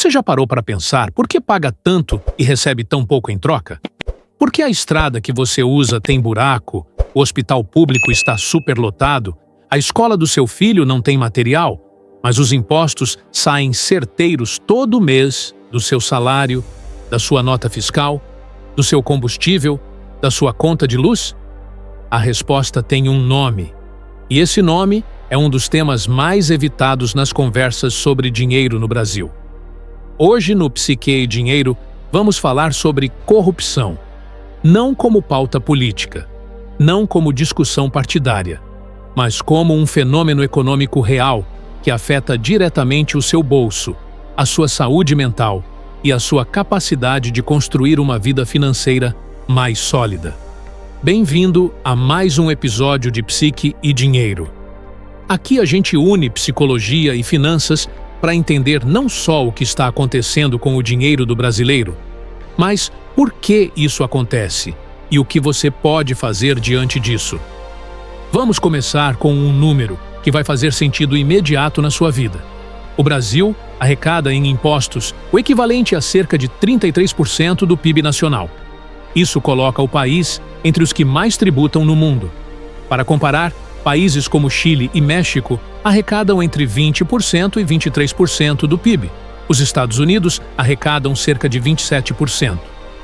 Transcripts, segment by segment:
Você já parou para pensar por que paga tanto e recebe tão pouco em troca? Por que a estrada que você usa tem buraco, o hospital público está superlotado, a escola do seu filho não tem material, mas os impostos saem certeiros todo mês do seu salário, da sua nota fiscal, do seu combustível, da sua conta de luz? A resposta tem um nome, e esse nome é um dos temas mais evitados nas conversas sobre dinheiro no Brasil. Hoje, no Psique e Dinheiro, vamos falar sobre corrupção, não como pauta política, não como discussão partidária, mas como um fenômeno econômico real que afeta diretamente o seu bolso, a sua saúde mental e a sua capacidade de construir uma vida financeira mais sólida. Bem-vindo a mais um episódio de Psique e Dinheiro. Aqui a gente une psicologia e finanças para entender não só o que está acontecendo com o dinheiro do brasileiro, mas por que isso acontece e o que você pode fazer diante disso. Vamos começar com um número que vai fazer sentido imediato na sua vida. O Brasil arrecada em impostos o equivalente a cerca de 33% do PIB nacional. Isso coloca o país entre os que mais tributam no mundo. Para comparar, países como Chile e México arrecadam entre 20% e 23% do PIB. Os Estados Unidos arrecadam cerca de 27%.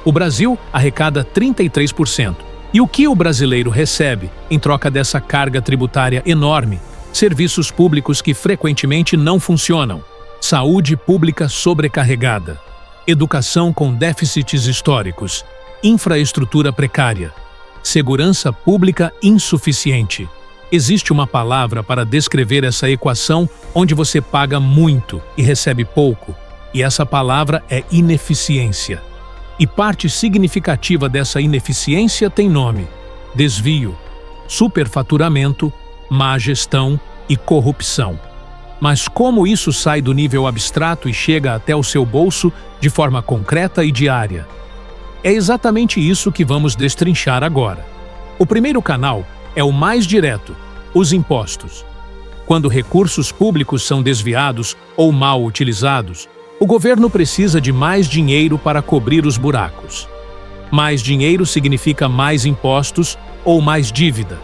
O Brasil arrecada 33%. E o que o brasileiro recebe em troca dessa carga tributária enorme? Serviços públicos que frequentemente não funcionam, saúde pública sobrecarregada, educação com déficits históricos, infraestrutura precária, segurança pública insuficiente. Existe uma palavra para descrever essa equação onde você paga muito e recebe pouco, e essa palavra é ineficiência. E parte significativa dessa ineficiência tem nome: desvio, superfaturamento, má gestão e corrupção. Mas como isso sai do nível abstrato e chega até o seu bolso de forma concreta e diária? É exatamente isso que vamos destrinchar agora. O primeiro canal é o mais direto: os impostos. Quando recursos públicos são desviados ou mal utilizados, o governo precisa de mais dinheiro para cobrir os buracos. Mais dinheiro significa mais impostos ou mais dívida.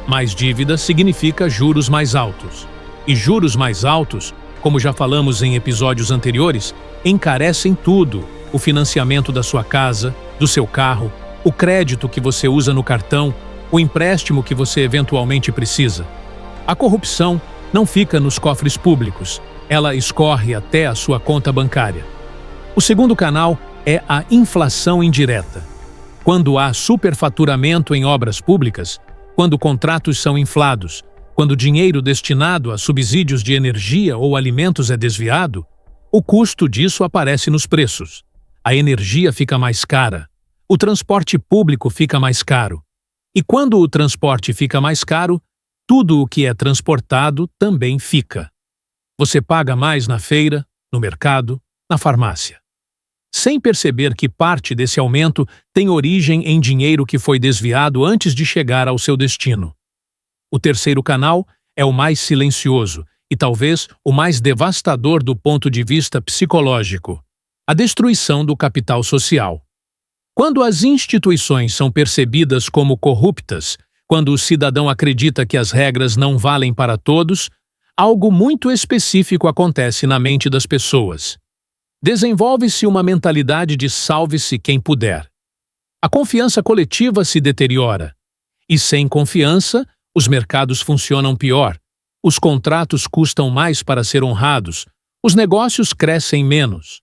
Mais dívida significa juros mais altos. E juros mais altos, como já falamos em episódios anteriores, encarecem tudo: o financiamento da sua casa, do seu carro, o crédito que você usa no cartão, o empréstimo que você eventualmente precisa. A corrupção não fica nos cofres públicos, ela escorre até a sua conta bancária. O segundo canal é a inflação indireta. Quando há superfaturamento em obras públicas, quando contratos são inflados, quando dinheiro destinado a subsídios de energia ou alimentos é desviado, o custo disso aparece nos preços. A energia fica mais cara, o transporte público fica mais caro. E quando o transporte fica mais caro, tudo o que é transportado também fica. Você paga mais na feira, no mercado, na farmácia. Sem perceber que parte desse aumento tem origem em dinheiro que foi desviado antes de chegar ao seu destino. O terceiro canal é o mais silencioso e talvez o mais devastador do ponto de vista psicológico: a destruição do capital social. Quando as instituições são percebidas como corruptas, quando o cidadão acredita que as regras não valem para todos, algo muito específico acontece na mente das pessoas. Desenvolve-se uma mentalidade de salve-se quem puder. A confiança coletiva se deteriora. E sem confiança, os mercados funcionam pior, os contratos custam mais para ser honrados, os negócios crescem menos.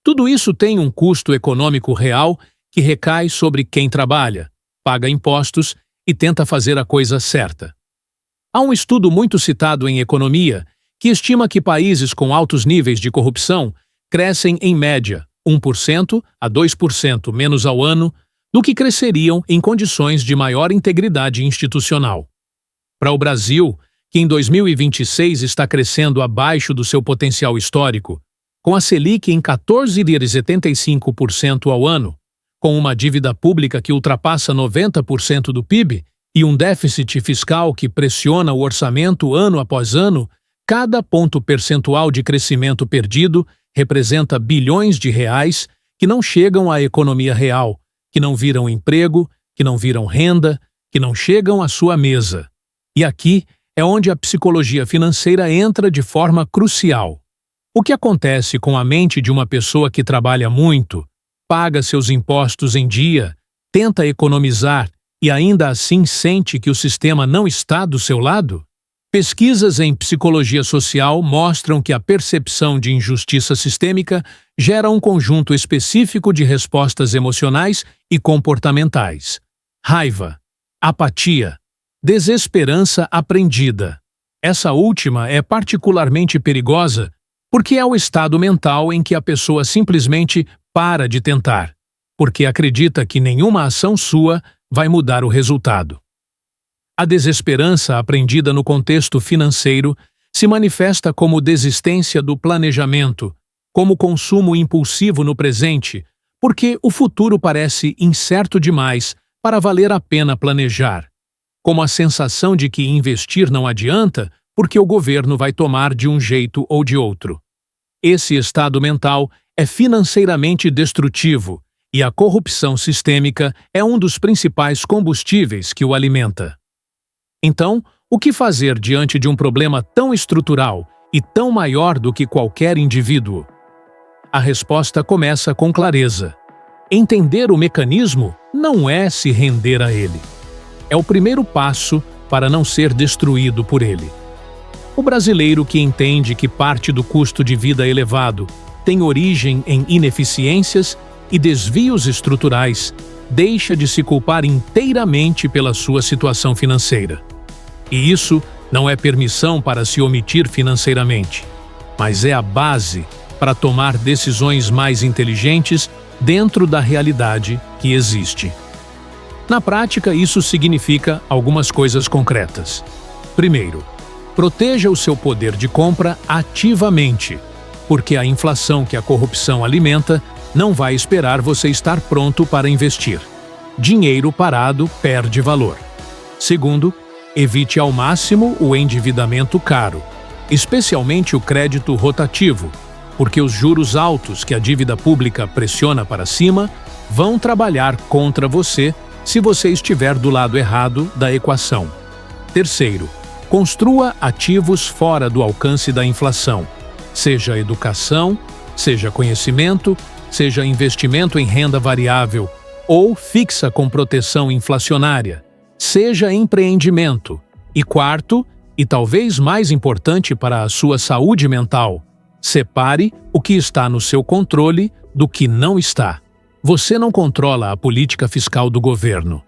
Tudo isso tem um custo econômico real que recai sobre quem trabalha, paga impostos e tenta fazer a coisa certa. Há um estudo muito citado em economia que estima que países com altos níveis de corrupção crescem em média 1% a 2% menos ao ano do que cresceriam em condições de maior integridade institucional. Para o Brasil, que em 2026 está crescendo abaixo do seu potencial histórico, com a Selic em 14,75% ao ano, com uma dívida pública que ultrapassa 90% do PIB e um déficit fiscal que pressiona o orçamento ano após ano, cada ponto percentual de crescimento perdido representa bilhões de reais que não chegam à economia real, que não viram emprego, que não viram renda, que não chegam à sua mesa. E aqui é onde a psicologia financeira entra de forma crucial. O que acontece com a mente de uma pessoa que trabalha muito, paga seus impostos em dia, tenta economizar e ainda assim sente que o sistema não está do seu lado? Pesquisas em psicologia social mostram que a percepção de injustiça sistêmica gera um conjunto específico de respostas emocionais e comportamentais: raiva, apatia, desesperança aprendida. Essa última é particularmente perigosa porque é o estado mental em que a pessoa simplesmente para de tentar, porque acredita que nenhuma ação sua vai mudar o resultado. A desesperança aprendida no contexto financeiro se manifesta como desistência do planejamento, como consumo impulsivo no presente, porque o futuro parece incerto demais para valer a pena planejar, como a sensação de que investir não adianta porque o governo vai tomar de um jeito ou de outro. Esse estado mental é financeiramente destrutivo e a corrupção sistêmica é um dos principais combustíveis que o alimenta. Então, o que fazer diante de um problema tão estrutural e tão maior do que qualquer indivíduo? A resposta começa com clareza. Entender o mecanismo não é se render a ele. É o primeiro passo para não ser destruído por ele. O brasileiro que entende que parte do custo de vida elevado tem origem em ineficiências e desvios estruturais, deixa de se culpar inteiramente pela sua situação financeira. E isso não é permissão para se omitir financeiramente, mas é a base para tomar decisões mais inteligentes dentro da realidade que existe. Na prática, isso significa algumas coisas concretas. Primeiro, proteja o seu poder de compra ativamente, porque a inflação que a corrupção alimenta não vai esperar você estar pronto para investir. Dinheiro parado perde valor. Segundo, evite ao máximo o endividamento caro, especialmente o crédito rotativo, porque os juros altos que a dívida pública pressiona para cima vão trabalhar contra você se você estiver do lado errado da equação. Terceiro, construa ativos fora do alcance da inflação, seja educação, seja conhecimento, seja investimento em renda variável ou fixa com proteção inflacionária, seja empreendimento. E quarto, e talvez mais importante para a sua saúde mental, separe o que está no seu controle do que não está. Você não controla a política fiscal do governo,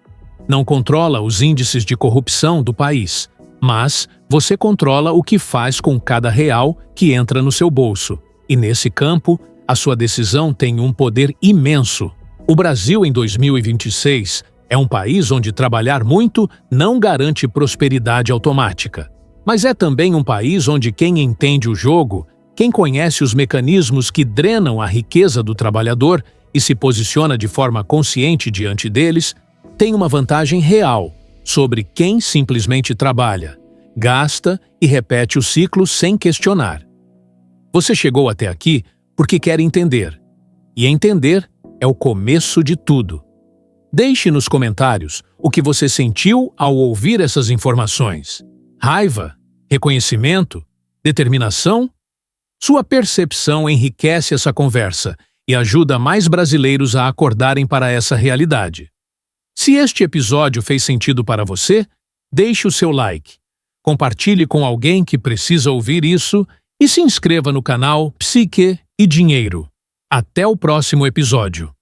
não controla os índices de corrupção do país, mas você controla o que faz com cada real que entra no seu bolso. E nesse campo, a sua decisão tem um poder imenso. O Brasil, em 2026, é um país onde trabalhar muito não garante prosperidade automática. Mas é também um país onde quem entende o jogo, quem conhece os mecanismos que drenam a riqueza do trabalhador e se posiciona de forma consciente diante deles, tem uma vantagem real sobre quem simplesmente trabalha, gasta e repete o ciclo sem questionar. Você chegou até aqui porque quer entender. E entender é o começo de tudo. Deixe nos comentários o que você sentiu ao ouvir essas informações. Raiva? Reconhecimento? Determinação? Sua percepção enriquece essa conversa e ajuda mais brasileiros a acordarem para essa realidade. Se este episódio fez sentido para você, deixe o seu like, compartilhe com alguém que precisa ouvir isso e se inscreva no canal Psique e Dinheiro. Até o próximo episódio.